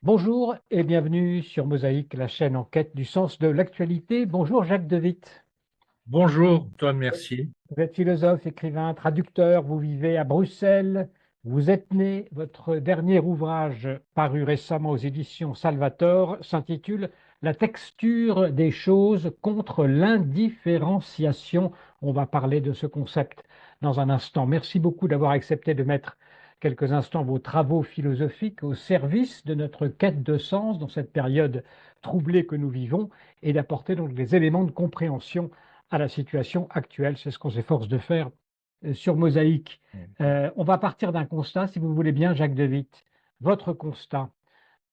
Bonjour et bienvenue sur Mosaïque, la chaîne en quête du sens de l'actualité. Bonjour Jacques De Witt. Bonjour, Antoine, merci. Vous êtes philosophe, écrivain, traducteur, vous vivez à Bruxelles. Vous êtes né, votre dernier ouvrage paru récemment aux éditions Salvator s'intitule La texture des choses contre l'indifférenciation. On va parler de ce concept dans un instant. Merci beaucoup d'avoir accepté de mettre quelques instants vos travaux philosophiques au service de notre quête de sens dans cette période troublée que nous vivons et d'apporter donc des éléments de compréhension à la situation actuelle. C'est ce qu'on s'efforce de faire sur Mosaïque. On va partir d'un constat, si vous voulez bien, Jacques De Witt. Votre constat,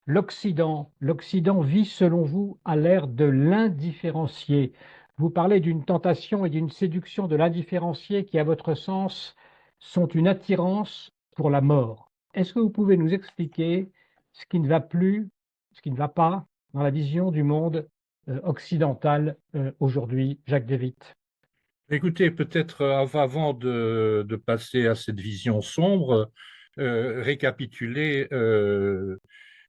l'Occident vit selon vous à l'ère de l'indifférencié. Vous parlez d'une tentation et d'une séduction de l'indifférencié qui, à votre sens, sont une attirance pour la mort. Est-ce que vous pouvez nous expliquer ce qui ne va plus, ce qui ne va pas dans la vision du monde occidental aujourd'hui, Jacques De Witt? Écoutez, peut-être avant de passer à cette vision sombre, récapituler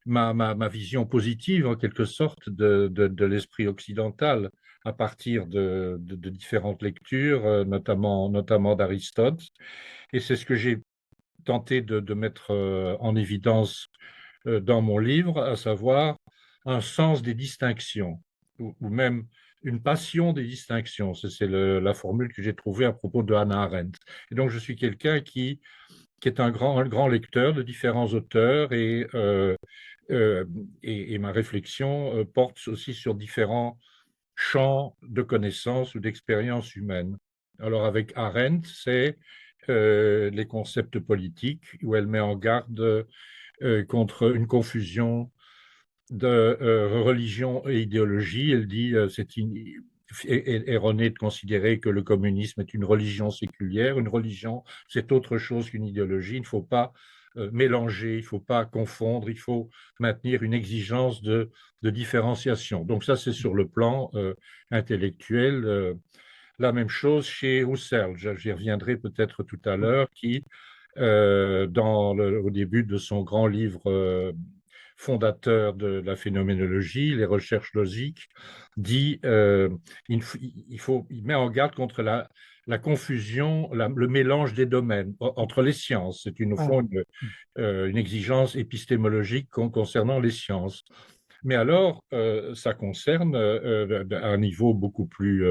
ma vision positive, en quelque sorte, de l'esprit occidental à partir de différentes lectures, notamment d'Aristote. Et c'est ce que j'ai tenté de mettre en évidence dans mon livre, à savoir un sens des distinctions, ou même une passion des distinctions. C'est la formule que j'ai trouvée à propos de Hannah Arendt. Et donc, je suis quelqu'un qui est un grand lecteur de différents auteurs euh, et ma réflexion porte aussi sur différents champs de connaissances ou d'expériences humaines. Alors, avec Arendt, c'est les concepts politiques, où elle met en garde contre une confusion de religion et idéologie. Elle dit c'est erroné de considérer que le communisme est une religion séculière. Une religion, c'est autre chose qu'une idéologie. Il ne faut pas mélanger, il ne faut pas confondre, il faut maintenir une exigence de différenciation. Donc ça, c'est sur le plan intellectuel. La même chose chez Husserl, j'y reviendrai peut-être tout à l'heure, qui, au début de son grand livre fondateur de la phénoménologie, les recherches logiques, dit il met en garde contre la confusion, le mélange des domaines entre les sciences. C'est au Ah, fond une exigence épistémologique concernant les sciences. Mais alors, ça concerne à un niveau beaucoup plus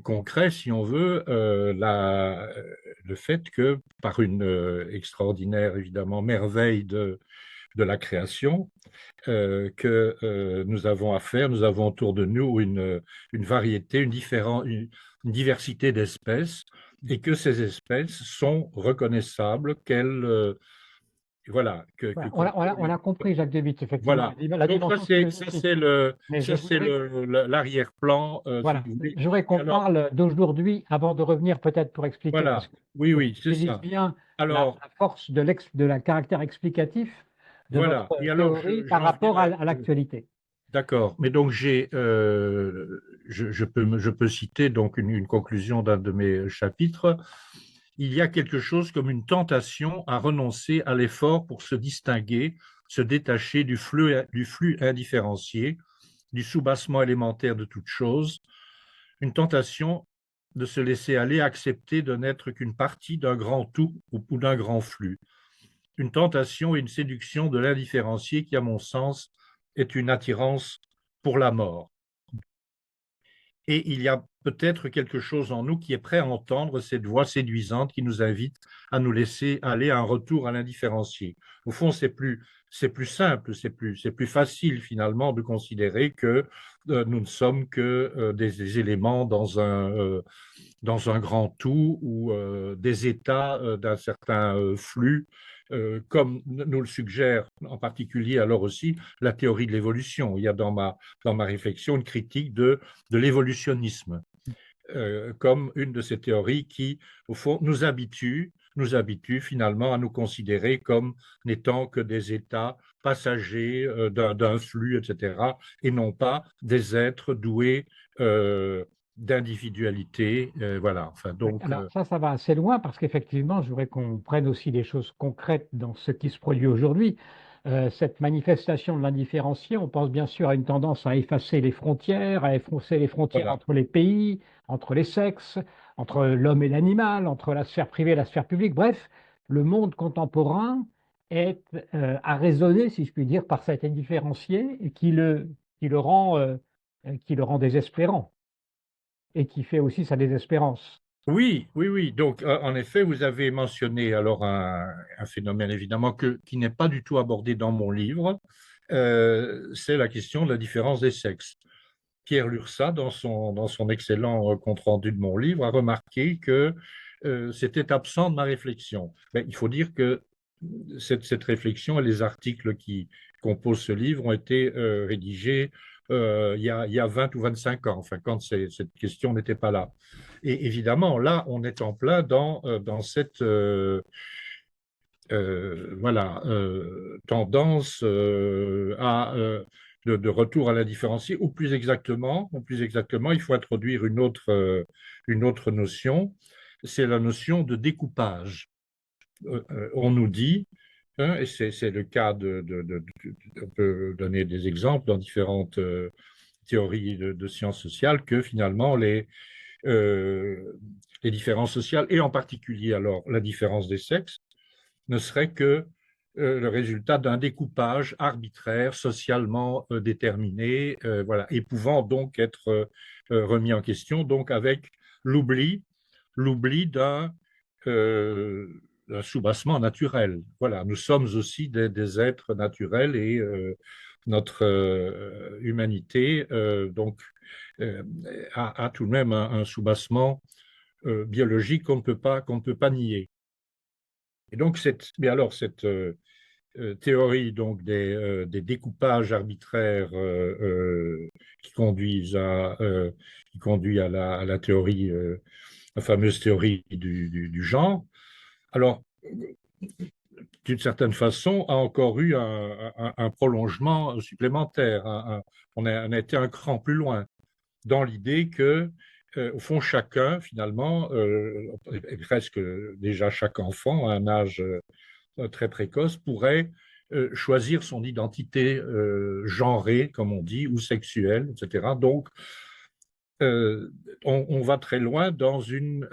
concret, si on veut, le fait que par une extraordinaire, évidemment, merveille de la création, que nous avons à faire. Nous avons autour de nous une variété, une diversité d'espèces, et que ces espèces sont reconnaissables, voilà, voilà. qu'on peut On a compris, Jacques De Witt, effectivement, voilà. la Donc dimension philosophique. Mais je ça c'est voudrais, l'arrière-plan, si voilà, vous voulez. je voudrais Et qu'on alors, parle d'aujourd'hui avant de revenir peut-être pour expliquer, parce voilà. que Oui, je oui, c'est saisis ça. bien Alors, la force de la caractère explicatif de voilà. votre Et alors, théorie par j'en rapport viens. à l'actualité. D'accord. Mais donc je peux citer donc une conclusion d'un de mes chapitres. Il y a quelque chose comme une tentation à renoncer à l'effort pour se distinguer, se détacher du flux indifférencié, du soubassement élémentaire de toute chose, une tentation de se laisser aller, accepter de n'être qu'une partie d'un grand tout ou d'un grand flux, une tentation et une séduction de l'indifférencié qui, à mon sens, est une attirance pour la mort. Et il y a peut-être quelque chose en nous qui est prêt à entendre cette voix séduisante qui nous invite à nous laisser aller à un retour à l'indifférencié. Au fond, c'est plus simple, c'est plus facile finalement de considérer que nous ne sommes que des éléments dans un grand tout ou des états d'un certain flux, comme nous le suggère en particulier alors aussi la théorie de l'évolution. Il y a dans ma réflexion une critique de l'évolutionnisme comme une de ces théories qui, au fond, nous habitue finalement à nous considérer comme n'étant que des états passagers d'un flux, etc., et non pas des êtres doués d'individualité. Voilà. Enfin, Oui, donc, alors ça va assez loin parce qu'effectivement, je voudrais qu'on prenne aussi des choses concrètes dans ce qui se produit aujourd'hui. cette manifestation de l'indifférencié, on pense bien sûr à une tendance à effacer les frontières, à effacer les frontières Voilà. entre les pays, entre les sexes, entre l'homme et l'animal, entre la sphère privée et la sphère publique. Bref, le monde contemporain est arraisonné, si je puis dire, par cet indifférencié et qui le rend désespérant et qui fait aussi sa désespérance. Oui, oui, oui. Donc, en effet, vous avez mentionné alors un phénomène évidemment qui n'est pas du tout abordé dans mon livre. C'est la question de la différence des sexes. Pierre Lursa, dans son excellent compte-rendu de mon livre, a remarqué que c'était absent de ma réflexion. Mais il faut dire que cette réflexion et les articles qui composent ce livre ont été rédigés il y a 20 ou 25 ans, enfin, quand cette question n'était pas là. Et évidemment, là, on est en plein dans cette voilà, tendance de retour à l'indifférencié, ou plus exactement, il faut introduire une autre notion, c'est la notion de découpage. On nous dit, hein, et c'est le cas on peut donner des exemples dans différentes théories de sciences sociales, que finalement les différences sociales, et en particulier alors la différence des sexes, ne serait que le résultat d'un découpage arbitraire, socialement déterminé, voilà, et pouvant donc être remis en question, donc avec l'oubli, l'oubli d'un soubassement naturel. Voilà, nous sommes aussi des êtres naturels et notre humanité donc a tout de même un soubassement biologique qu'on ne peut pas nier. Et donc, cette théorie donc des découpages arbitraires qui conduit à la théorie, la fameuse théorie du genre. Alors, d'une certaine façon, a encore eu un prolongement supplémentaire. On a été un cran plus loin dans l'idée que, au fond, chacun, finalement, et presque déjà chaque enfant à un âge très précoce, pourrait choisir son identité genrée, comme on dit, ou sexuelle, etc. Donc, on va très loin dans une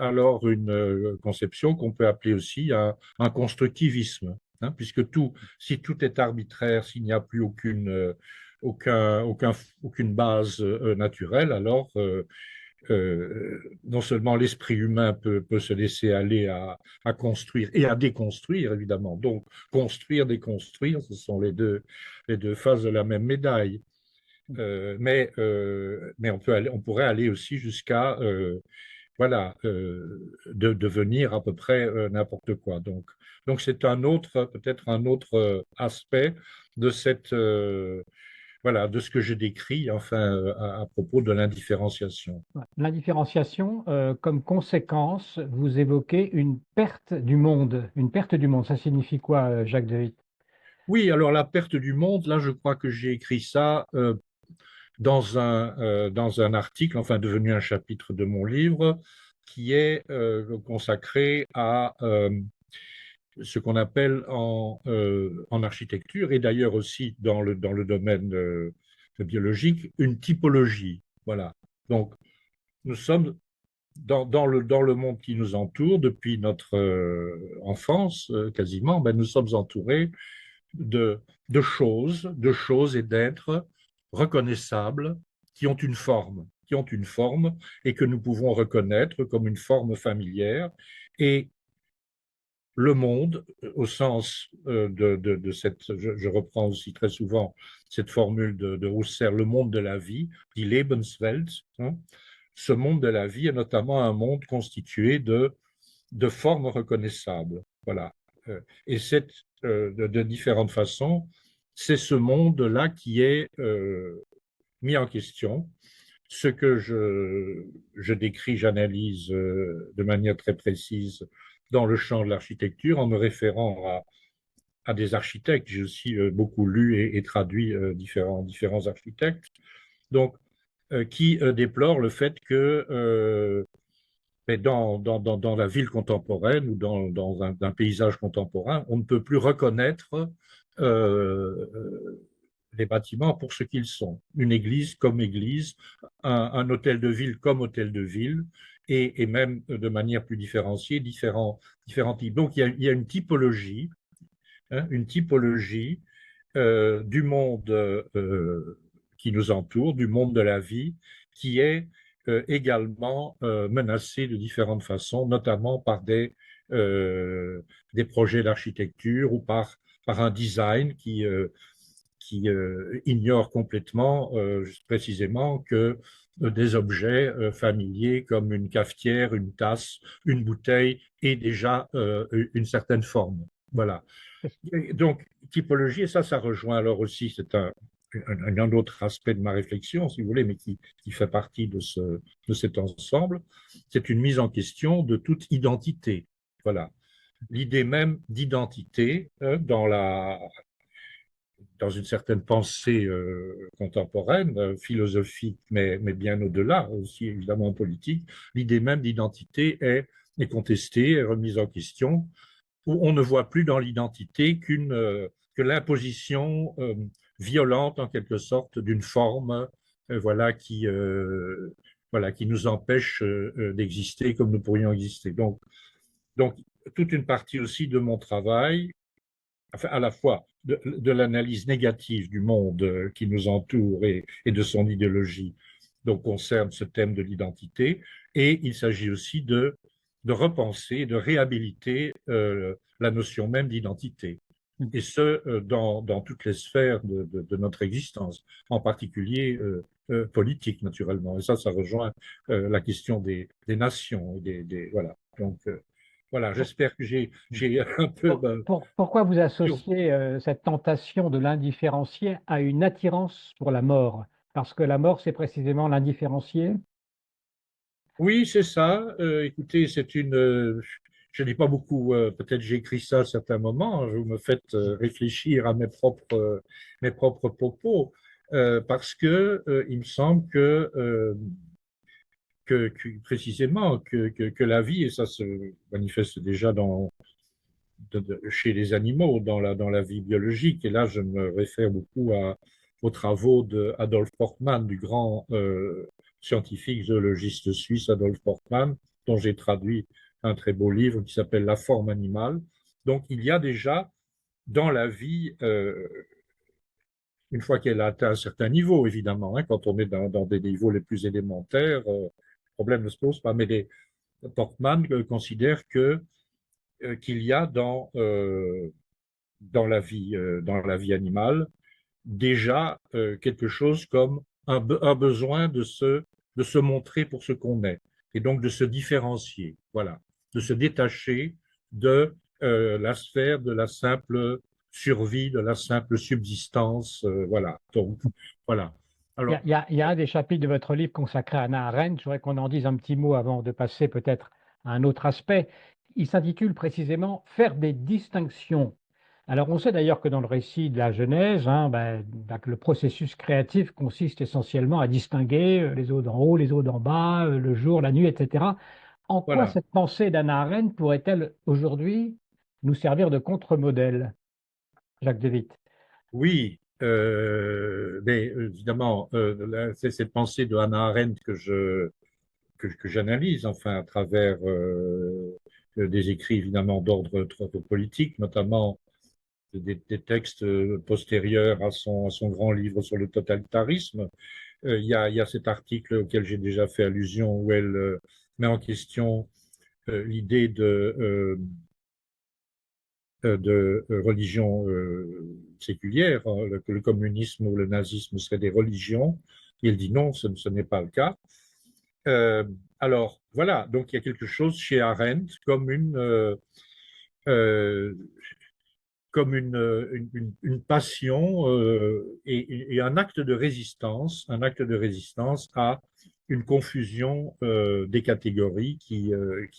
conception qu'on peut appeler aussi un constructivisme, hein, puisque si tout est arbitraire, s'il n'y a plus aucune base naturelle, alors non seulement l'esprit humain peut se laisser aller à construire et à déconstruire, évidemment. Donc, construire, déconstruire, ce sont les deux faces de la même médaille. Mais on pourrait aller aussi jusqu'à voilà, de devenir à peu près n'importe quoi. Donc c'est peut-être un autre aspect de voilà, de ce que je décris, enfin, à propos de l'indifférenciation. L'indifférenciation, comme conséquence, vous évoquez une perte du monde. Une perte du monde, ça signifie quoi, Jacques Devitt? Oui, alors la perte du monde, là, je crois que j'ai écrit ça dans un article, enfin devenu un chapitre de mon livre, qui est consacré à ce qu'on appelle en architecture, et d'ailleurs aussi dans le domaine biologique, une typologie. Voilà. Donc, nous sommes dans le monde qui nous entoure, depuis notre enfance quasiment, ben, nous sommes entourés de, de choses et d'êtres reconnaissables qui ont une forme et que nous pouvons reconnaître comme une forme familière. Et le monde, au sens de cette, je reprends aussi très souvent cette formule de Husserl, le monde de la vie, die Lebenswelt, hein, ce monde de la vie est notamment un monde constitué de formes reconnaissables. Voilà. Et de différentes façons, c'est ce monde-là qui est mis en question. Ce que je décris, j'analyse de manière très précise dans le champ de l'architecture en me référant à des architectes. J'ai aussi beaucoup lu et traduit différents architectes. Donc, qui déplorent le fait que mais dans la ville contemporaine ou dans un paysage contemporain, on ne peut plus reconnaître les bâtiments pour ce qu'ils sont. Une église comme église, un hôtel de ville comme hôtel de ville, et même de manière plus différenciée, différents types. Donc il y a une typologie, hein, une typologie du monde qui nous entoure, du monde de la vie, qui est également menacé de différentes façons, notamment par des projets d'architecture ou par un design qui ignore complètement précisément que des objets familiers comme une cafetière, une tasse, une bouteille aient déjà une certaine forme. Voilà. Et donc, typologie, et ça rejoint alors aussi, c'est un autre aspect de ma réflexion, si vous voulez, mais qui fait partie de cet ensemble, c'est une mise en question de toute identité. Voilà. L'idée même d'identité dans une certaine pensée contemporaine, philosophique, mais bien au-delà, aussi évidemment politique, l'idée même d'identité est contestée, est remise en question, où on ne voit plus dans l'identité que l'imposition violente, en quelque sorte, d'une forme voilà, voilà, qui nous empêche d'exister comme nous pourrions exister. Donc, toute une partie aussi de mon travail, enfin, à la fois de l'analyse négative du monde qui nous entoure et de son idéologie, donc concerne ce thème de l'identité, et il s'agit aussi de repenser, de réhabiliter la notion même d'identité, et ce, dans toutes les sphères de notre existence, en particulier politique, naturellement. Et ça rejoint la question des nations, voilà. Donc, voilà, j'espère que j'ai un peu Pourquoi vous associez cette tentation de l'indifférencier à une attirance pour la mort? Parce que la mort, c'est précisément l'indifférencier? Oui, c'est ça. Écoutez, je n'ai pas beaucoup. Peut-être j'ai écrit ça à certains moments, hein. Vous me faites réfléchir à mes propres propos parce que il me semble précisément que la vie, et ça se manifeste déjà chez les animaux, dans la vie biologique. Et là, je me réfère beaucoup aux travaux d'Adolf Portmann, du grand scientifique zoologiste suisse Adolf Portmann, dont j'ai traduit un très beau livre qui s'appelle La forme animale. Donc, il y a déjà dans la vie, une fois qu'elle a atteint un certain niveau, évidemment, hein, quand on est dans des niveaux les plus élémentaires, le problème ne se pose pas. Mais Portmann considère qu'il y a dans la vie animale, déjà quelque chose comme un besoin de se montrer pour ce qu'on est, et donc de se différencier, voilà, de se détacher de la sphère de la simple survie, de la simple subsistance, voilà. Donc, voilà. Alors, Il y a un des chapitres de votre livre consacré à Hannah Arendt, je voudrais qu'on en dise un petit mot avant de passer peut-être à un autre aspect. Il s'intitule précisément Faire des distinctions. Alors on sait d'ailleurs que dans le récit de la Genèse, le processus créatif consiste essentiellement à distinguer les eaux d'en haut, les eaux d'en bas, le jour, la nuit, etc. En quoi voilà. cette pensée d'Hannah Arendt pourrait-elle aujourd'hui nous servir de contre-modèle, Jacques De Witt? Oui, mais évidemment, c'est cette pensée de Hannah Arendt que j'analyse, enfin, à travers des écrits évidemment d'ordre politique, notamment des textes postérieurs à son grand livre sur le totalitarisme. Il y a cet article auquel j'ai déjà fait allusion où elle met en question l'idée de religion séculière, hein, que le communisme ou le nazisme seraient des religions. Il dit non, ce n'est pas le cas. Euh, alors, voilà, donc il y a quelque chose chez Arendt euh, comme une passion et un acte de résistance à une confusion des catégories qui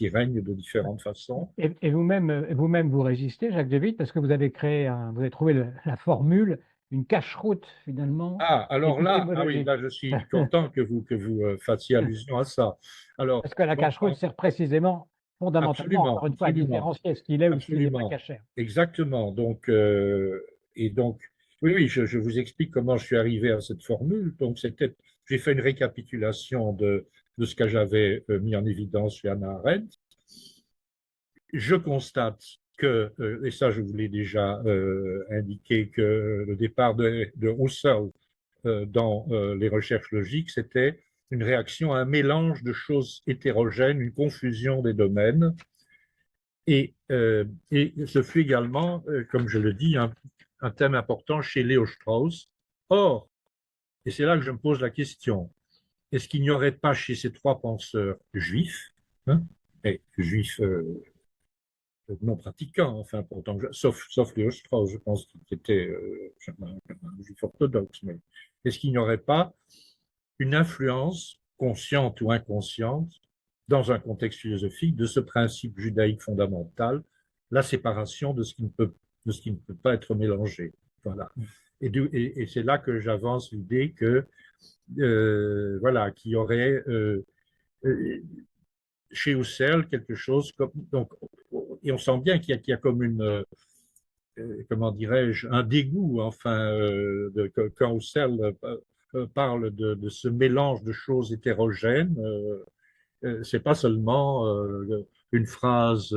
règnent de différentes façons. Et vous-même, vous résistez, Jacques De Witt, parce que vous avez vous avez trouvé la formule, une cache-route finalement Ah, alors là, ah oui, épistémologique. là, je suis content que vous fassiez allusion à ça. Alors, Parce que la donc, cache-route sert précisément, fondamentalement, absolument, encore une fois, à absolument, différencier ce qu'il est ou ce qu'il n'est pas absolument, caché. exactement. Donc, et donc, oui, je vous explique comment je suis arrivé à cette formule. Donc, j'ai fait une récapitulation de ce que j'avais mis en évidence chez Hannah Arendt. Je constate que, et ça je vous l'ai déjà indiqué, que le départ de Husserl dans les recherches logiques, c'était une réaction à un mélange de choses hétérogènes, une confusion des domaines. Et ce fut également, comme je le dis, un thème important chez Léo Strauss. Or, et c'est là que je me pose la question, est-ce qu'il n'y aurait pas chez ces trois penseurs juifs, hein, et juifs non pratiquants, enfin, pourtant, sauf Léo Strauss, je pense qu'il était un juif orthodoxe, mais est-ce qu'il n'y aurait pas une influence consciente ou inconsciente dans un contexte philosophique de ce principe judaïque fondamental, la séparation de ce qui ne peut pas être mélangé. Voilà. Et c'est là que j'avance l'idée que voilà, qu'il y aurait chez Husserl quelque chose comme donc, et on sent bien qu'il y a comme une comment dirais-je, un dégoût, enfin, quand Husserl parle de ce mélange de choses hétérogènes. C'est pas seulement une phrase,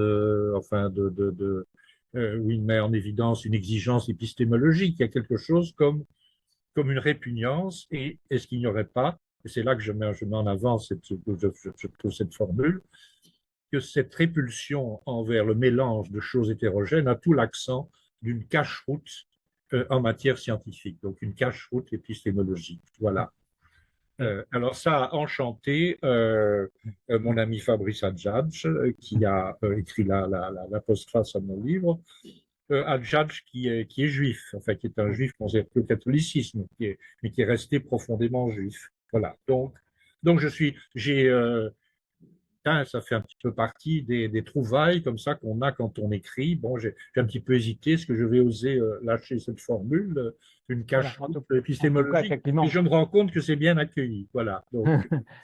enfin, où il met en évidence une exigence épistémologique. Il y a quelque chose comme une répugnance. Et est-ce qu'il n'y aurait pas, et c'est là que je mets en avant je trouve cette formule, que cette répulsion envers le mélange de choses hétérogènes a tout l'accent d'une cache-route en matière scientifique, donc une cache-route épistémologique. Voilà. Alors ça a enchanté mon ami Fabrice Adjadj, qui a écrit la postface à mon livre. Adjadj qui est juif, enfin qui est un juif converti au catholicisme, mais qui est resté profondément juif. Voilà. Donc ça fait un petit peu partie des trouvailles comme ça qu'on a quand on écrit. Bon, j'ai un petit peu hésité, est-ce que je vais oser lâcher cette formule, une Voilà, cache en tout cas, épistémologique, et effectivement, je me rends compte que c'est bien accueilli. Voilà, donc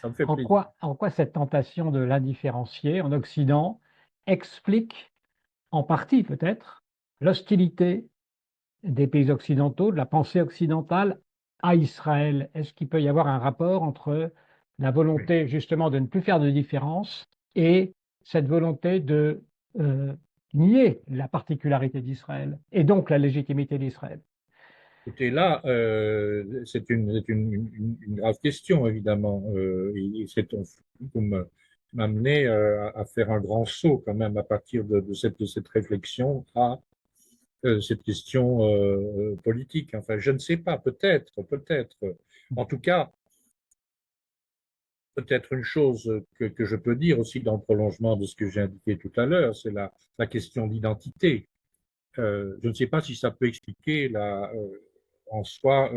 ça me fait plaisir. en quoi cette tentation de l'indifférencier en Occident explique en partie peut-être l'hostilité des pays occidentaux, de la pensée occidentale à Israël? Est-ce qu'il peut y avoir un rapport entre la Oui. volonté justement de ne plus faire de différence et cette volonté de euh, nier la particularité d'Israël et donc la légitimité d'Israël? Écoutez, là, c'est une grave question, évidemment. Vous m'amenez à faire un grand saut quand même à partir de cette réflexion à cette question politique. Enfin, je ne sais pas, peut-être. En tout cas, peut-être une chose que je peux dire aussi dans le prolongement de ce que j'ai indiqué tout à l'heure, c'est la question d'identité. Je ne sais pas si ça peut expliquer en soi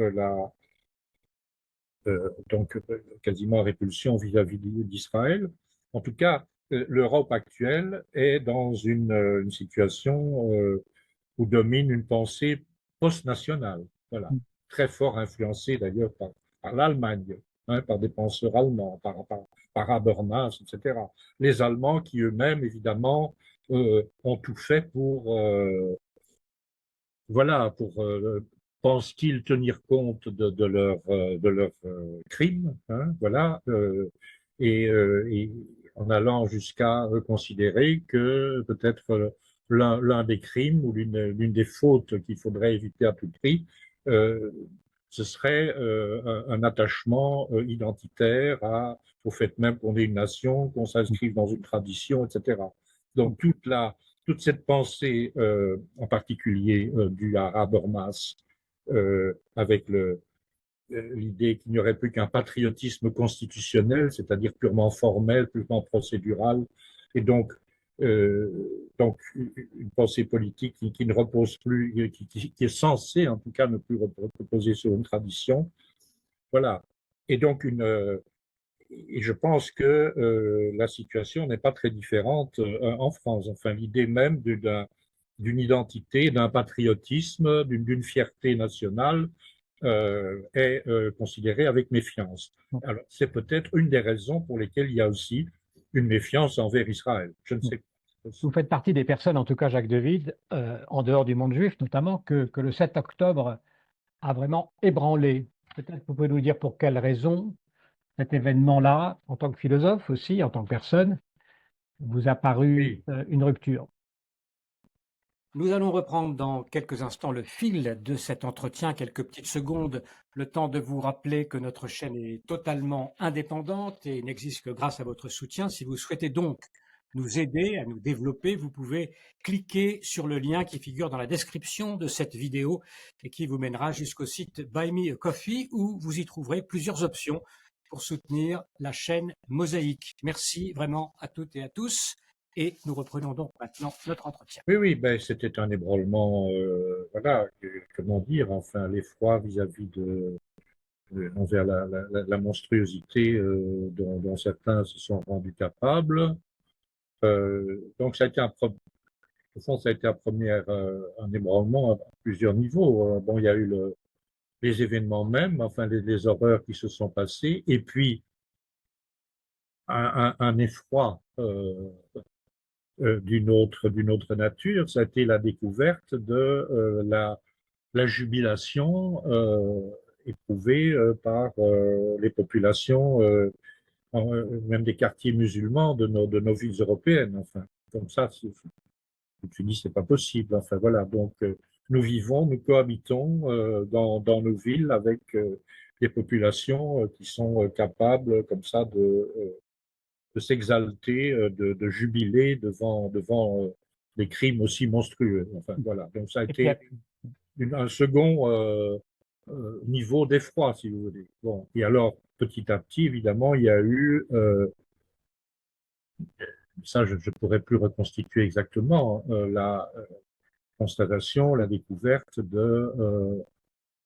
donc quasiment répulsion vis-à-vis d'Israël. En tout cas, l'Europe actuelle est dans une situation où domine une pensée post-nationale, voilà, très fort influencée d'ailleurs par l'Allemagne, hein, par des penseurs allemands, par Habermas, etc. Les Allemands qui eux-mêmes, évidemment, ont tout fait pour voilà, pense-t-il tenir compte de leurs crimes, hein, voilà, et en allant jusqu'à considérer que peut-être l'un des crimes ou l'une des fautes qu'il faudrait éviter à tout prix, euh, ce serait un attachement identitaire au fait même qu'on est une nation, qu'on s'inscrive dans une tradition, etc. Donc toute cette pensée, en particulier due à Habermas, avec l'idée qu'il n'y aurait plus qu'un patriotisme constitutionnel, c'est-à-dire purement formel, purement procédural, et euh, donc une pensée politique qui ne repose plus, qui est censée en tout cas ne plus reposer sur une tradition. Voilà. Et donc et je pense que la situation n'est pas très différente en France. Enfin, l'idée même d'une identité, d'un patriotisme, d'une fierté nationale est considérée avec méfiance. Alors, c'est peut-être une des raisons pour lesquelles il y a aussi une méfiance envers Israël. Je ne sais pas. Vous faites partie des personnes, en tout cas Jacques Devide, en dehors du monde juif notamment, que le 7 octobre a vraiment ébranlé. Peut-être que vous pouvez nous dire pour quelles raisons cet événement-là, en tant que philosophe aussi, en tant que personne, vous a paru Oui, une rupture. Nous allons reprendre dans quelques instants le fil de cet entretien, quelques petites secondes, le temps de vous rappeler que notre chaîne est totalement indépendante et n'existe que grâce à votre soutien. Si vous souhaitez donc nous aider à nous développer, vous pouvez cliquer sur le lien qui figure dans la description de cette vidéo et qui vous mènera jusqu'au site Buy Me a Coffee où vous y trouverez plusieurs options pour soutenir la chaîne Mosaïque. Merci vraiment à toutes et à tous. Et nous reprenons donc maintenant notre entretien. oui, oui, ben, c'était un ébranlement, voilà, comment dire, enfin, l'effroi vis-à-vis envers la monstruosité dont certains se sont rendus capables. Donc, ça a été au fond, ça a été un ébranlement à plusieurs niveaux. Bon, il y a eu les événements même, enfin, les horreurs qui se sont passées, et puis un effroi d'une autre nature, ça a été la découverte de la jubilation éprouvée par les populations, même des quartiers musulmans de nos villes européennes. Enfin, comme ça, tu dis c'est pas possible. Enfin voilà, donc nous cohabitons dans nos villes avec des populations qui sont capables comme ça de s'exalter, de jubiler devant des crimes aussi monstrueux. Enfin voilà, donc ça a Et puis, été un second niveau d'effroi, si vous voulez. Bon, et alors petit à petit, évidemment, il y a eu ça, je ne pourrais plus reconstituer exactement la constatation, la découverte de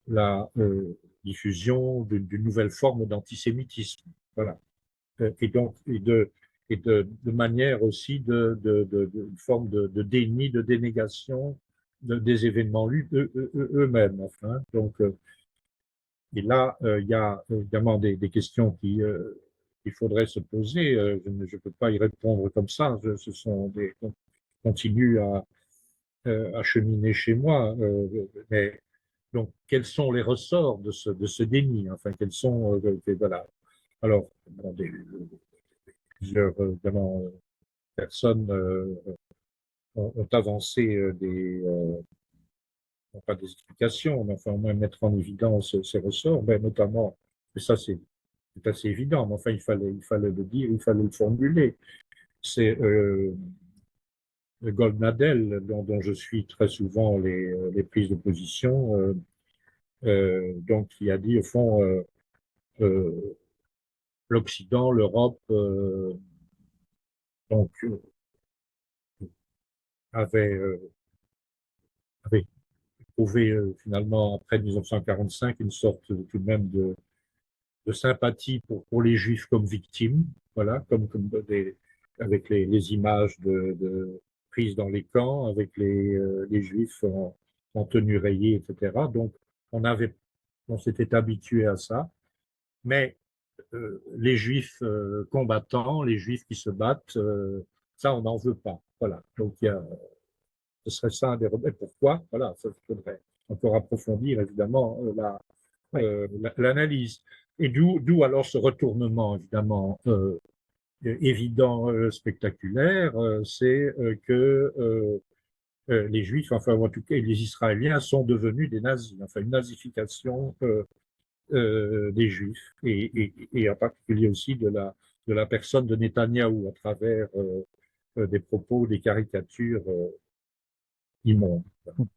la diffusion d'une nouvelle forme d'antisémitisme. Voilà. Et donc, de manière aussi une forme de déni, de dénégation des événements eux-mêmes. Enfin, donc, et là, il y a évidemment des questions qu'il faudrait se poser. Je ne peux pas y répondre comme ça. Ce sont des continue à cheminer chez moi. Mais donc, quels sont les ressorts de ce déni? Enfin, quels sont voilà. Alors, bon, plusieurs évidemment, personnes ont avancé non pas des explications, mais enfin au moins mettre en évidence ces ressorts, ben, notamment, et ça c'est assez évident, mais enfin il fallait le dire, il fallait le formuler. C'est Goldnadel, dont je suis très souvent les prises de position, donc qui a dit au fond euh, l'Occident, l'Europe, donc avait, avait trouvé finalement après 1945 une sorte tout de même de sympathie pour les Juifs comme victimes, voilà, comme avec les images prises dans les camps, avec les Juifs en tenue rayée, etc. Donc, on s'était habitué à ça, mais les Juifs combattants, les Juifs qui se battent, ça, on n'en veut pas. Voilà. Donc, ce serait ça un des remèdes. Pourquoi? Voilà, ça faudrait encore approfondir, évidemment, oui. l'analyse. Et d'où alors ce retournement, évidemment, évident, spectaculaire, c'est que les Juifs, enfin en tout cas les Israéliens, sont devenus des nazis, enfin une nazification des Juifs, et en particulier aussi de la personne de Netanyahou à travers des propos, des caricatures immondes.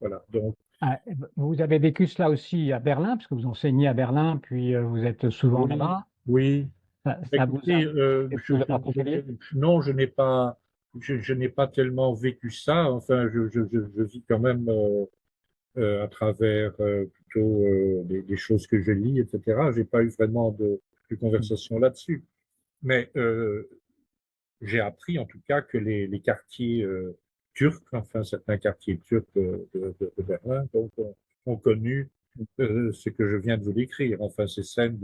Voilà. Donc, Ah, vous avez vécu cela aussi à Berlin, parce que vous enseignez à Berlin, puis vous êtes souvent oui, là-bas. oui. Ça vous a Écoutez, quelque chose de particulier? non, je n'ai pas tellement vécu ça. Enfin, je vis quand même à travers plutôt des choses que je lis, etc. J'ai pas eu vraiment de conversation là-dessus. Mais j'ai appris en tout cas que les quartiers turcs, enfin certains quartiers turcs de Berlin, donc, ont connu ce que je viens de vous décrire. Enfin, ces scènes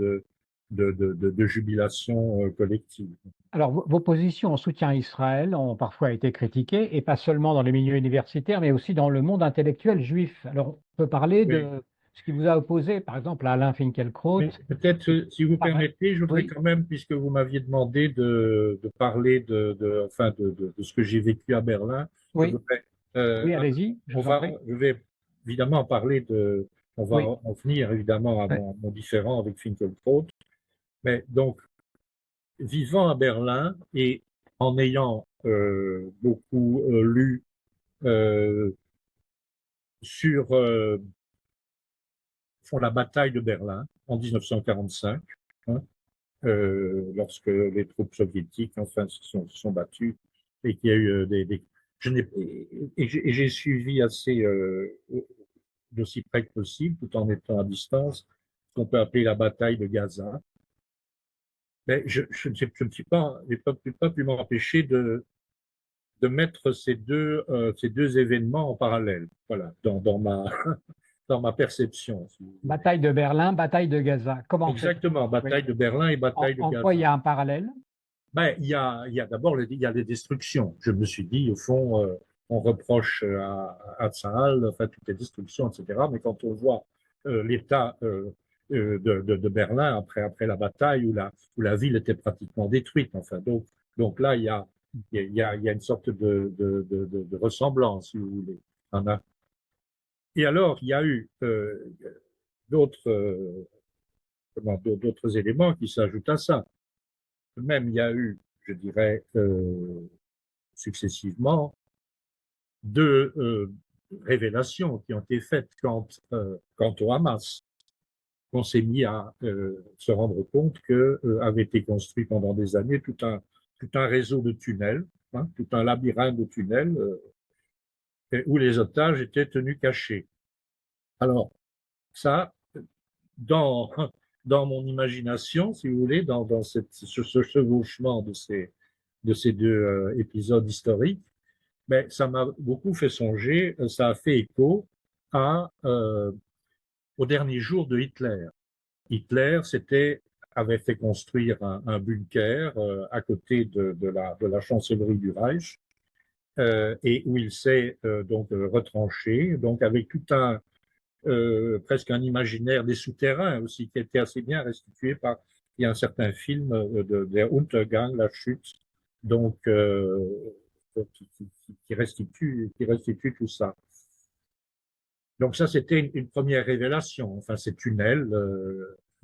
de jubilation collective. Alors, vos positions en soutien à Israël ont parfois été critiquées, et pas seulement dans les milieux universitaires, mais aussi dans le monde intellectuel juif. Alors, on peut parler Oui. de ce qui vous a opposé, par exemple, à Alain Finkielkraut. Mais peut-être, si vous Pareil. permettez, je voudrais Oui, quand même, puisque vous m'aviez demandé de parler enfin de ce que j'ai vécu à Berlin, je oui, voudrais, oui, allez-y, je vous en prie. je vais évidemment parler on va Oui, en venir évidemment à ouais. mon différend avec Finkielkraut, mais donc, vivant à Berlin et en ayant beaucoup lu euh, sur la bataille de Berlin en 1945, hein, lorsque les troupes soviétiques enfin se sont battues et qu'il y a eu je n'ai et j'ai suivi assez d'aussi près que possible, tout en étant à distance, ce qu'on peut appeler la bataille de Gaza. Mais je ne suis pas, j'ai pas pu m'empêcher de mettre ces deux événements en parallèle, voilà, dans ma perception, si vous voulez. Bataille de Berlin, bataille de Gaza. Comment c'est? Exactement, Oui. bataille de Berlin et bataille de En quoi il y Gaza. a un parallèle? Ben, il y a d'abord il y a les destructions. Je me suis dit, au fond, on reproche à Tsahal, enfin, toutes les destructions, etc. Mais quand on voit l'état de Berlin après la bataille où la ville était pratiquement détruite, enfin, donc là, il y a une sorte de ressemblance, si vous voulez. Et alors, il y a eu d'autres d'autres éléments qui s'ajoutent à ça. Même, il y a eu, je dirais, successivement, deux révélations qui ont été faites quant au Hamas. On s'est mis à se rendre compte que avait été construit pendant des années tout un réseau de tunnels, hein, tout un labyrinthe de tunnels où les otages étaient tenus cachés. Alors, ça, dans, dans mon imagination, si vous voulez, dans ce chevauchement de ces deux épisodes historiques, mais ça m'a beaucoup fait songer, ça a fait écho au dernier jour de Hitler. Hitler avait fait construire un bunker à côté de la chancellerie du Reich et où il s'est donc retranché, donc avec tout un presque un imaginaire des souterrains aussi qui était assez bien restitué par il y a un certain film de Der Untergang, la chute, donc qui restitue tout ça. Donc ça, c'était une première révélation. Enfin, ces tunnels,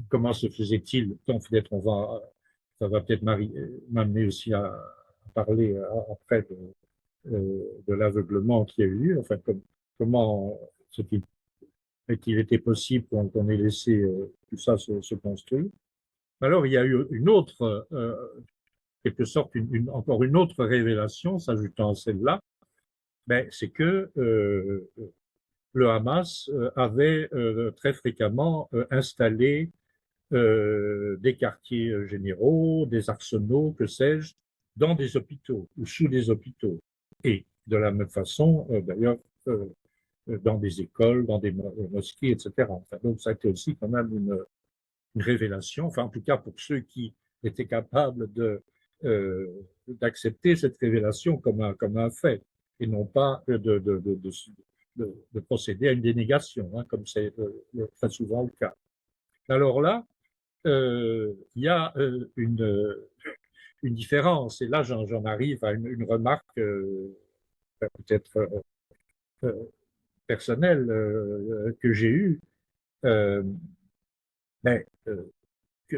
comment se faisait-il? Peut-être ça va peut-être m'amener aussi à parler après de l'aveuglement qui a eu lieu. Enfin, comment est-il été possible qu'on ait laissé tout ça se construire? Alors, il y a eu une autre, quelque sorte, encore une autre révélation s'ajoutant à celle-là, ben, c'est que le Hamas avait très fréquemment installé des quartiers généraux, des arsenaux, que sais-je, dans des hôpitaux ou sous des hôpitaux. Et de la même façon, d'ailleurs, euh, dans des écoles, dans des mosquées, etc. Enfin, donc ça a été aussi quand même une révélation, enfin en tout cas pour ceux qui étaient capables d'accepter cette révélation comme un fait et non pas de procéder à une dénégation, hein, comme c'est très souvent le cas. Alors là, il y a une différence, et là j'en arrive à une remarque peut-être euh, personnelle que j'ai eue. Euh, mais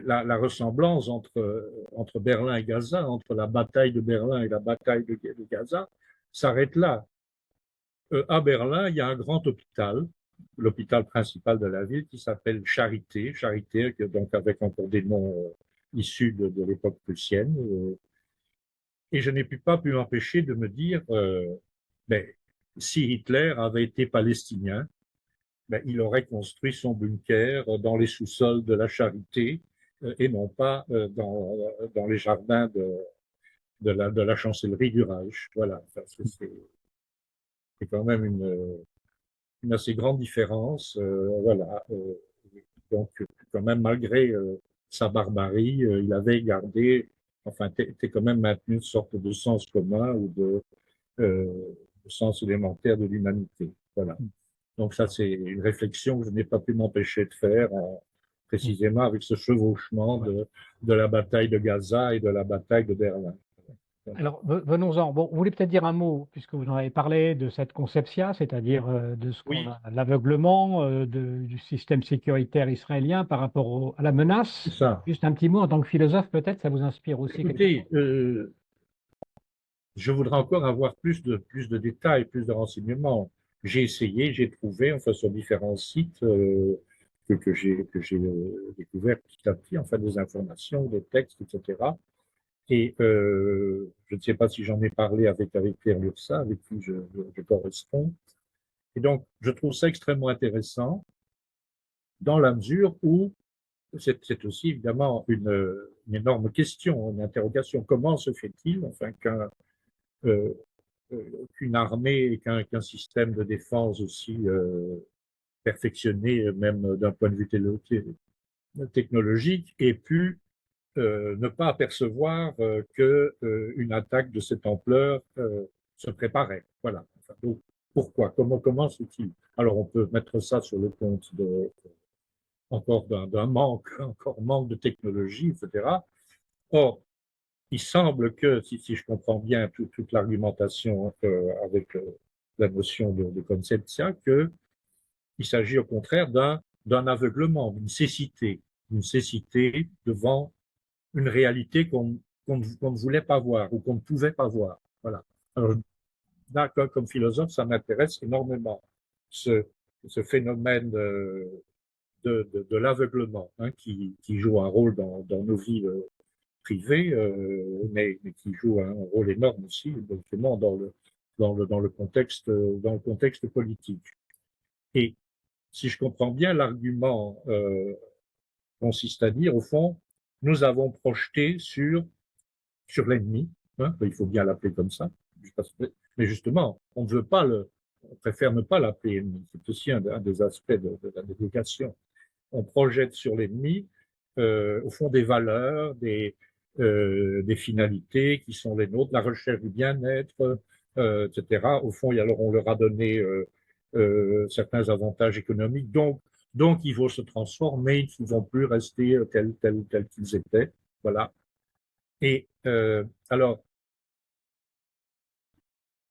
la ressemblance entre Berlin et Gaza, entre la bataille de Berlin et la bataille de Gaza, s'arrête là. À Berlin, il y a un grand hôpital, l'hôpital principal de la ville, qui s'appelle Charité, Charité, donc avec encore des noms issus de l'époque prussienne. Et je n'ai pas pu m'empêcher de me dire, ben, si Hitler avait été palestinien, ben, il aurait construit son bunker dans les sous-sols de la Charité et non pas dans les jardins de la chancellerie du Reich. Voilà, c'est quand même une assez grande différence. Voilà. Donc, quand même, malgré sa barbarie, il avait gardé, enfin, était quand même maintenu une sorte de sens commun ou de sens élémentaire de l'humanité. Voilà. Donc ça, c'est une réflexion que je n'ai pas pu m'empêcher de faire, précisément avec ce chevauchement de la bataille de Gaza et de la bataille de Berlin. Voilà. Alors, venons-en. Bon, vous voulez peut-être dire un mot, puisque vous en avez parlé, de cette conception, c'est-à-dire de ce qu'on Oui, a, l'aveuglement du système sécuritaire israélien par rapport à la c'est menace. ça. Juste un petit mot en tant que philosophe, peut-être, ça vous inspire aussi quelque chose. Écoutez, je voudrais encore avoir plus de détails, plus de renseignements. J'ai essayé, j'ai trouvé, enfin, sur différents sites que j'ai découvert petit à petit, enfin, des informations, des textes, etc. Et je ne sais pas si j'en ai parlé avec Pierre Lursa, avec qui je corresponds. Et donc, je trouve ça extrêmement intéressant dans la mesure où c'est aussi évidemment une énorme question, une interrogation. Comment se fait-il, enfin, euh, qu'une armée et qu'un système de défense aussi perfectionné, même d'un point de vue technologique, ait pu ne pas apercevoir qu'une attaque de cette ampleur se préparait. Voilà. Enfin, donc, pourquoi? Comment se fait-il? Alors, on peut mettre ça sur le compte encore d'un manque, encore manque de technologie, etc. Or, il semble que, si je comprends bien toute l'argumentation avec la notion de conceptia, qu'il s'agit au contraire d'un aveuglement, d'une cécité devant une réalité qu'on ne voulait pas voir ou qu'on ne pouvait pas voir. Voilà. Alors, là, comme philosophe, ça m'intéresse énormément, ce, ce phénomène de l'aveuglement, hein, qui joue un rôle dans nos vies privées, mais qui joue un rôle énorme aussi, notamment dans le contexte politique. Et si je comprends bien, l'argument consiste à dire, au fond, nous avons projeté sur l'ennemi, hein, il faut bien l'appeler comme ça, mais justement, on ne veut pas on préfère ne pas l'appeler ennemi. C'est aussi un des aspects de la négociation. On projette sur l'ennemi, au fond, des valeurs, des finalités qui sont les nôtres, la recherche du bien-être, etc. Au fond, alors on leur a donné certains avantages économiques, donc il faut se transformer, ils ne vont plus rester tels qu'ils étaient. Voilà. Et alors,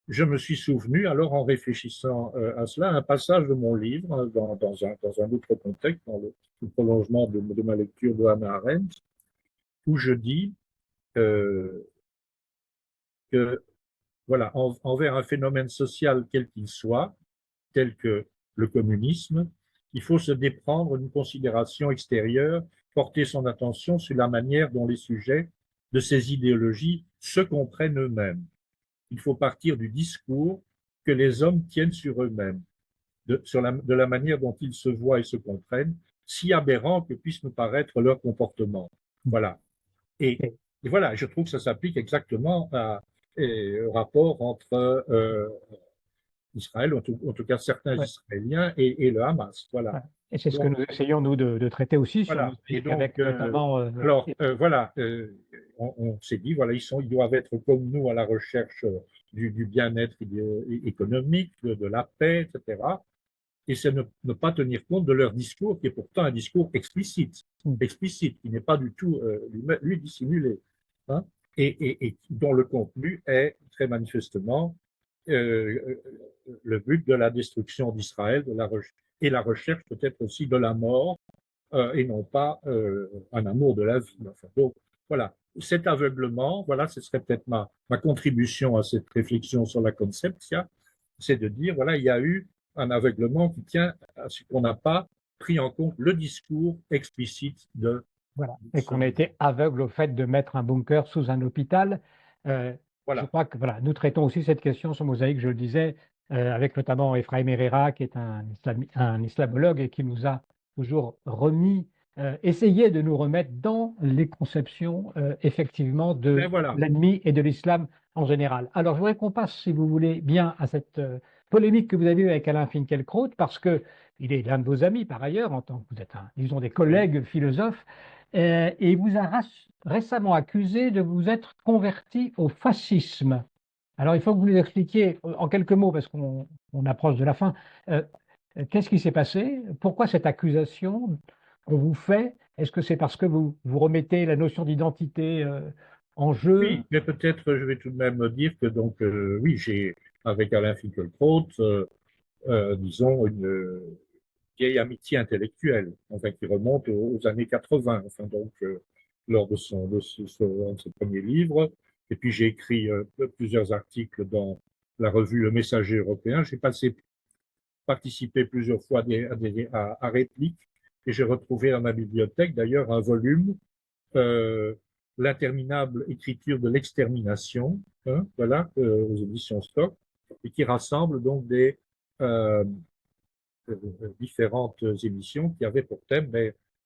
je me suis souvenu, alors en réfléchissant à cela, un passage de mon livre dans un autre contexte, dans le prolongement de ma lecture de Hannah Arendt, où je dis que, voilà, envers un phénomène social quel qu'il soit, tel que le communisme, il faut se déprendre d'une considération extérieure, porter son attention sur la manière dont les sujets de ces idéologies se comprennent eux-mêmes. Il faut partir du discours que les hommes tiennent sur eux-mêmes, de la manière dont ils se voient et se comprennent, si aberrant que puisse nous paraître leur comportement. Voilà. Et, Et et voilà, je trouve que ça s'applique exactement au rapport entre Israël, en tout cas certains ouais, Israéliens, et le Hamas. Voilà. ouais. Et c'est ce que Donc, nous essayons, nous, de traiter aussi sur voilà. notre Et site, donc, avec notamment. voilà, on s'est dit, voilà, ils doivent être comme nous à la recherche du bien-être économique, de la paix, etc. Et c'est ne pas tenir compte de leur discours, qui est pourtant un discours explicite, qui n'est pas du tout, lui dissimulé, hein, et dont le contenu est très manifestement euh, le but de la destruction d'Israël, et la recherche peut-être aussi de la mort, et non pas un amour de la vie. Enfin, donc, voilà, cet aveuglement, voilà, ce serait peut-être ma contribution à cette réflexion sur la conception, c'est de dire, voilà, il y a eu un aveuglement qui tient à ce qu'on n'a pas pris en compte le discours explicite de Voilà, et qu'on a celui. été aveugle au fait de mettre un bunker sous un hôpital. Euh, je Voilà. crois que voilà, nous traitons aussi cette question sur Mosaïque, je le disais, avec notamment Ephraim Herrera, qui est un islamologue et qui nous a toujours essayé de nous remettre dans les conceptions effectivement Mais de voilà. l'ennemi et de l'islam en général. Alors, je voudrais qu'on passe, si vous voulez, bien à cette polémique que vous avez eue avec Alain Finkielkraut, parce que il est l'un de vos amis par ailleurs, en tant que vous êtes disons, des Oui. collègues philosophes. et il vous a récemment accusé de vous être converti au fascisme. Alors, il faut que vous nous expliquiez en quelques mots, parce qu'on approche de la fin, euh, qu'est-ce qui s'est passé? Pourquoi cette accusation qu'on vous fait? Est-ce que c'est parce que vous remettez la notion d'identité en jeu? Oui, mais peut-être je vais tout de même dire que donc oui, j'ai avec Alain Finkielkraut, disons une vieille amitié intellectuelle, enfin qui remonte aux années 80, enfin donc lors un de ses premiers livres. Et puis j'ai écrit plusieurs articles dans la revue Le Messager européen. J'ai participé plusieurs fois à Réplique et j'ai retrouvé dans ma bibliothèque d'ailleurs un volume l'interminable écriture de l'extermination, hein, voilà, aux éditions Stock, et qui rassemble donc des euh, différentes émissions qui avaient pour thème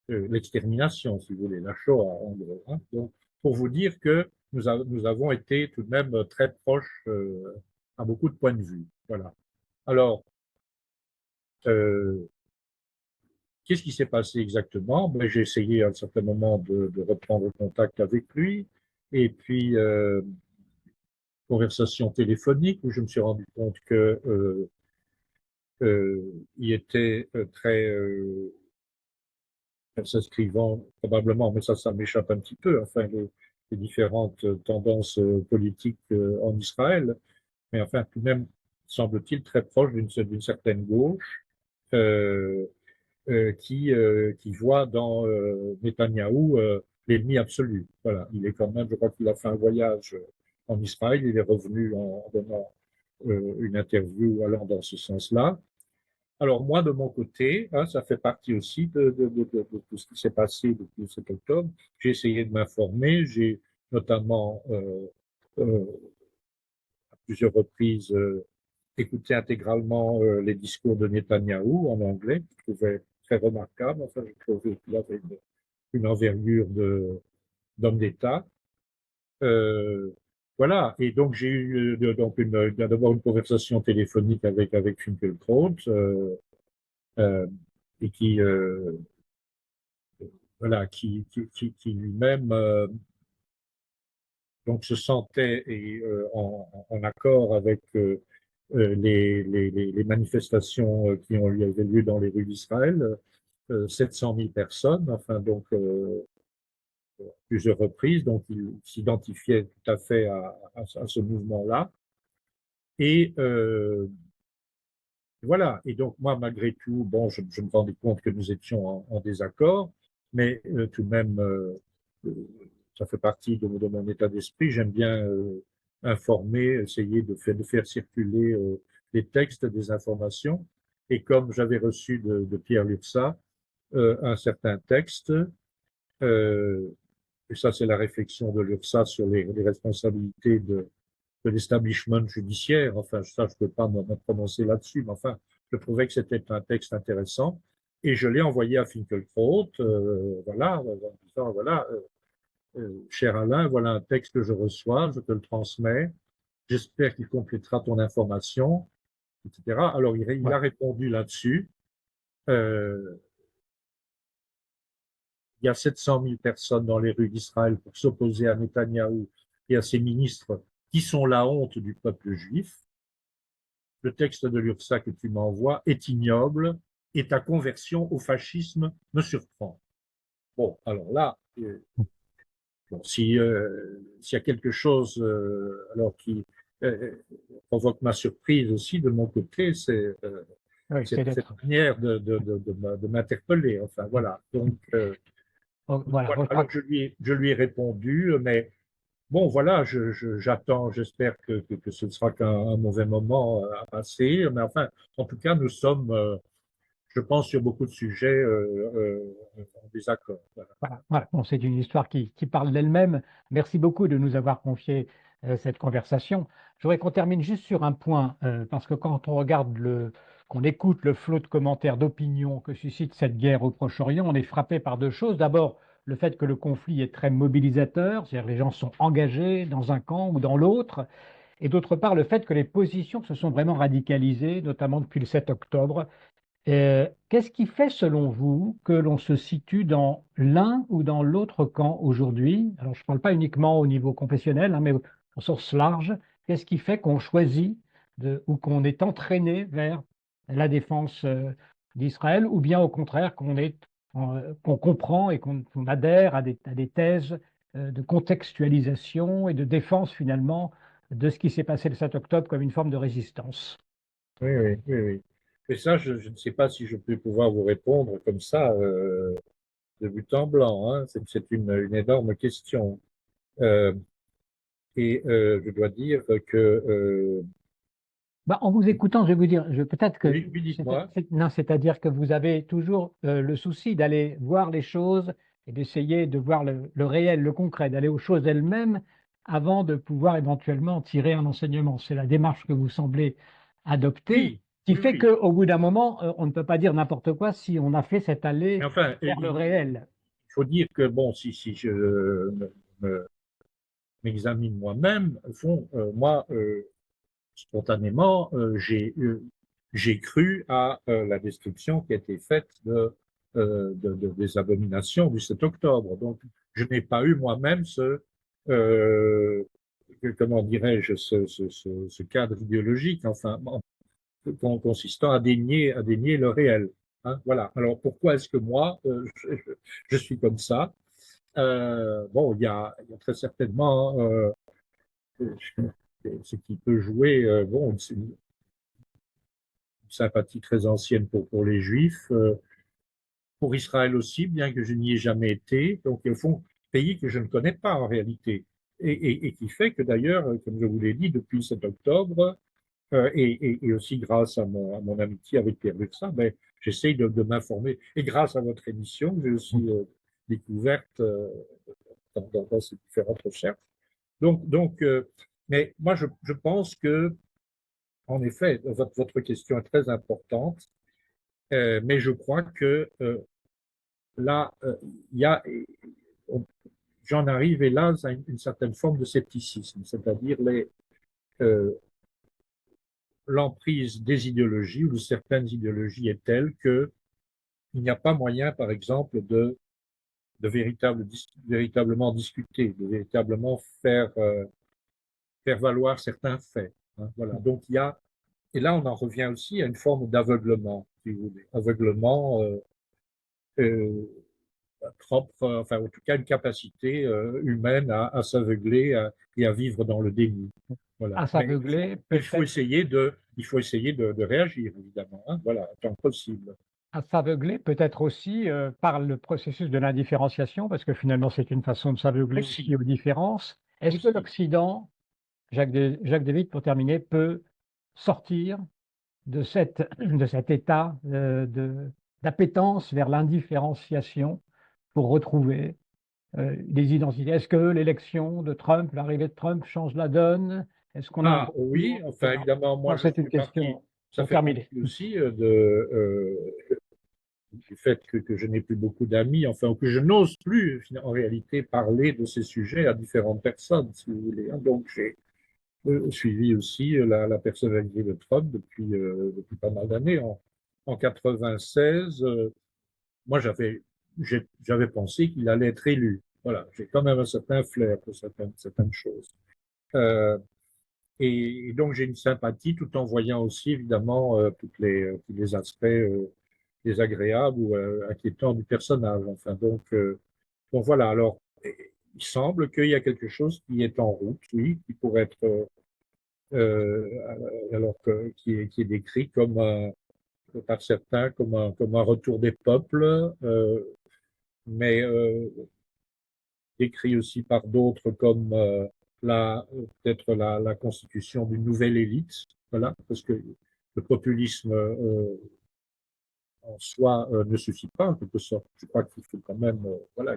l'extermination, si vous voulez, la Shoah en gros. Hein. Donc, pour vous dire que nous avons été tout de même très proches à beaucoup de points de vue. Voilà. Alors, euh, qu'est-ce qui s'est passé exactement? Ben, j'ai essayé à un certain moment de reprendre contact avec lui, et puis conversation téléphonique où je me suis rendu compte que il était très s'inscrivant probablement, mais ça m'échappe un petit peu, enfin les différentes tendances politiques en Israël, mais enfin tout de même semble-t-il très proche d'une certaine gauche. Euh, qui voit dans Netanyahou l'ennemi absolu. Voilà, il est quand même, je crois qu'il a fait un voyage en Israël, il est revenu en donnant une interview allant dans ce sens-là. Alors moi, de mon côté, hein, ça fait partie aussi de tout ce qui s'est passé depuis cet octobre. J'ai essayé de m'informer, j'ai notamment euh, à plusieurs reprises écouté intégralement les discours de Netanyahou en anglais, que je trouvais très remarquable. Enfin, je trouvais qu'il avait une envergure d'homme d'État. Euh, voilà. Et donc, j'ai eu donc d'abord une conversation téléphonique avec Finkielkraut, euh, et voilà, qui lui-même donc se sentait en accord avec les manifestations qui ont eu lieu dans les rues d'Israël, 700 000 personnes, enfin donc plusieurs reprises, donc il s'identifiait tout à fait à ce mouvement-là. Et voilà, et donc moi malgré tout, bon, je me rendais compte que nous étions en désaccord, mais tout de même, euh, ça fait partie de mon état d'esprit. J'aime bien informer, essayer de faire circuler les textes, des informations. Et comme j'avais reçu de Pierre Lursa un certain texte, euh, et ça c'est la réflexion de Lursa sur les responsabilités de l'establishment judiciaire, enfin ça je ne peux pas me prononcer là-dessus, mais enfin je trouvais que c'était un texte intéressant. Et je l'ai envoyé à Finkielkraut, voilà, en disant, voilà, cher Alain, voilà un texte que je reçois, je te le transmets, j'espère qu'il complétera ton information, etc. Alors il Ouais. a répondu là-dessus. Euh, il y a 700 000 personnes dans les rues d'Israël pour s'opposer à Netanyahou et à ses ministres qui sont la honte du peuple juif. Le texte de l'URSA que tu m'envoies est ignoble et ta conversion au fascisme me surprend. Bon, alors là, bon, s'il y a quelque chose alors qui provoque ma surprise aussi de mon côté, c'est Oui, c'est cette d'être. manière de m'interpeller. Enfin voilà. Donc Oh, voilà, voilà. Alors je lui ai répondu, mais bon voilà, j'attends, j'espère que ce ne sera qu'un mauvais moment à passer. Mais enfin, en tout cas, nous sommes, je pense, sur beaucoup de sujets en désaccord. Voilà. voilà, voilà. Bon, c'est une histoire qui parle d'elle-même. Merci beaucoup de nous avoir confié cette conversation. Je voudrais qu'on termine juste sur un point, parce que quand on regarde qu'on écoute le flot de commentaires, d'opinions que suscite cette guerre au Proche-Orient, on est frappé par deux choses. D'abord, le fait que le conflit est très mobilisateur, c'est-à-dire que les gens sont engagés dans un camp ou dans l'autre, et d'autre part, le fait que les positions se sont vraiment radicalisées, notamment depuis le 7 octobre. Qu'est-ce qui fait, selon vous, que l'on se situe dans l'un ou dans l'autre camp aujourd'hui? Alors, je ne parle pas uniquement au niveau confessionnel, hein, mais au sens large. Qu'est-ce qui fait qu'on choisit ou qu'on est entraîné vers la défense d'Israël, ou bien au contraire qu'on comprend et qu'on adhère à des thèses de contextualisation et de défense finalement de ce qui s'est passé le 7 octobre comme une forme de résistance? Oui, oui, oui, oui. Et ça, je ne sais pas si je peux pouvoir vous répondre comme ça, de but en blanc, hein. C'est une énorme question. Euh, je dois dire que, Bah, en vous écoutant, je vais vous dire, peut-être que oui, oui, dites-moi. non, c'est-à-dire que vous avez toujours le souci d'aller voir les choses et d'essayer de voir le réel, le concret, d'aller aux choses elles-mêmes avant de pouvoir éventuellement tirer un enseignement. C'est la démarche que vous semblez adopter, Oui, qui oui, fait oui. qu'au bout d'un moment, on ne peut pas dire n'importe quoi si on a fait cette Mais allée enfin, vers le il réel. faut dire que, bon, si je m'examine moi-même, au fond, moi, spontanément, j'ai cru à la description qui a été faite des abominations du 7 octobre. Donc, je n'ai pas eu moi-même comment dirais-je, ce cadre idéologique, enfin, consistant à dénier le réel. Hein, voilà. Alors, pourquoi est-ce que moi, je suis comme ça? Bon, il y a très certainement ce qui peut jouer. Bon, c'est une sympathie très ancienne pour les Juifs, pour Israël aussi, bien que je n'y ai jamais été. Donc, au fond, pays que je ne connais pas en réalité. Et qui fait que d'ailleurs, comme je vous l'ai dit, depuis le 7 octobre, et aussi grâce à mon amitié avec Pierre Luxa, ben, j'essaye de m'informer. Et grâce à votre émission, j'ai aussi découverte dans ces différentes recherches. Mais moi, je pense que, en effet, votre question est très importante, mais je crois que là, il y a, j'en arrive hélas à une certaine forme de scepticisme, c'est-à-dire euh, l'emprise des idéologies ou de certaines idéologies est telle que il n'y a pas moyen, par exemple, véritablement discuter, de véritablement faire valoir certains faits. Hein, voilà. Donc il y a, et là on en revient aussi à une forme d'aveuglement, si vous voulez, aveuglement euh, propre, enfin en tout cas une capacité humaine à s'aveugler et à vivre dans le déni. Voilà. À s'aveugler, peut-être. Il faut essayer de réagir évidemment. Hein, voilà, tant que possible. À s'aveugler, peut-être aussi par le processus de l'indifférenciation, parce que finalement c'est une façon de s'aveugler aussi Aussi, aux différences. Est-ce que aussi. l'Occident, Jacques David, pour terminer, peut sortir de cet état d'appétence vers l'indifférenciation pour retrouver des identités? Est-ce que l'élection de Trump, l'arrivée de Trump change la donne? Est-ce qu'on a un Ah oui, retour? enfin évidemment, moi Non, je c'est une fais partie, question ça pour fait terminer. partie aussi du fait que je n'ai plus beaucoup d'amis, enfin, ou que je n'ose plus en réalité parler de ces sujets à différentes personnes, si vous voulez. Hein. Donc j'ai suivi aussi la personnalité de Trump depuis pas mal d'années. En 96, moi j'avais pensé qu'il allait être élu. Voilà, j'ai quand même un certain flair pour certaines choses. Euh, et donc j'ai une sympathie tout en voyant aussi évidemment tous les aspects désagréables ou inquiétants du personnage. Enfin donc voilà. Alors il semble qu'il y a quelque chose qui est en route, oui, qui pourrait être qui est décrit comme par certains comme un retour des peuples, mais décrit aussi par d'autres comme peut-être la constitution d'une nouvelle élite, voilà, parce que le populisme en soi ne suffit pas en quelque sorte. Je crois qu'il faut quand même, voilà,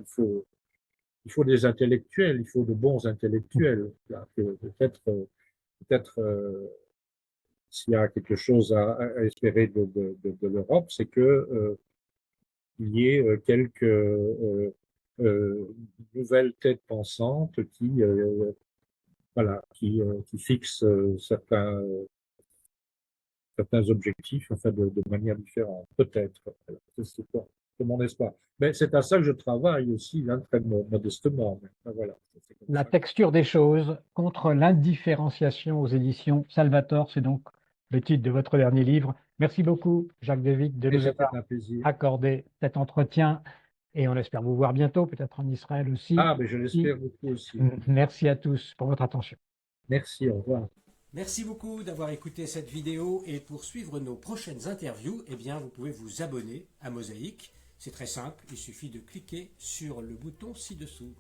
il faut des intellectuels, il faut de bons intellectuels. Peut-être s'il y a quelque chose à espérer de l'Europe, c'est que il y ait quelques nouvelles têtes pensantes qui fixent certains objectifs, enfin de manière différente, peut-être. Voilà, c'est mon espoir. Mais c'est à ça que je travaille aussi, hein, très modestement. Mais, enfin, voilà, c'est comme La ça. texture des choses contre l'indifférenciation aux éditions Salvator, c'est donc le titre de votre dernier livre. Merci beaucoup, Jacques Devic, de Et nous c'était avoir un plaisir. accordé cet entretien et on espère vous voir bientôt, peut-être en Israël aussi. Ah, mais je l'espère beaucoup aussi. Merci à tous pour votre attention. Merci, au revoir. Merci beaucoup d'avoir écouté cette vidéo et pour suivre nos prochaines interviews, eh bien, vous pouvez vous abonner à Mosaïque. C'est très simple, il suffit de cliquer sur le bouton ci-dessous.